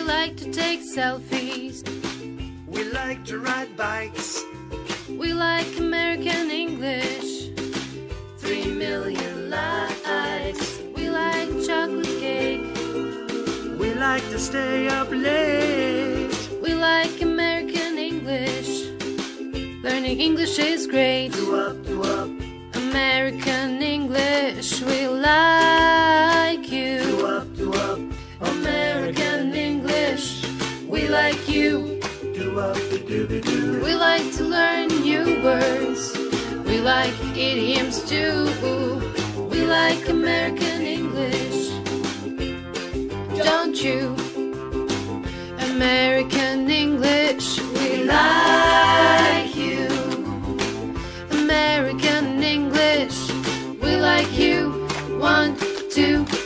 like to take selfies. We like to ride bikes. We like American English. 3 million likes. We like chocolate cake. We like to stay up late. We like American English. Learning English is great. Do up, do up. American English, we like you. Do up, do up. American English, we like you. Do up, do do do. We like to learn new words. We like idioms too. We like American English. Don't you? American English, we like you. American English, we like you. 1, 2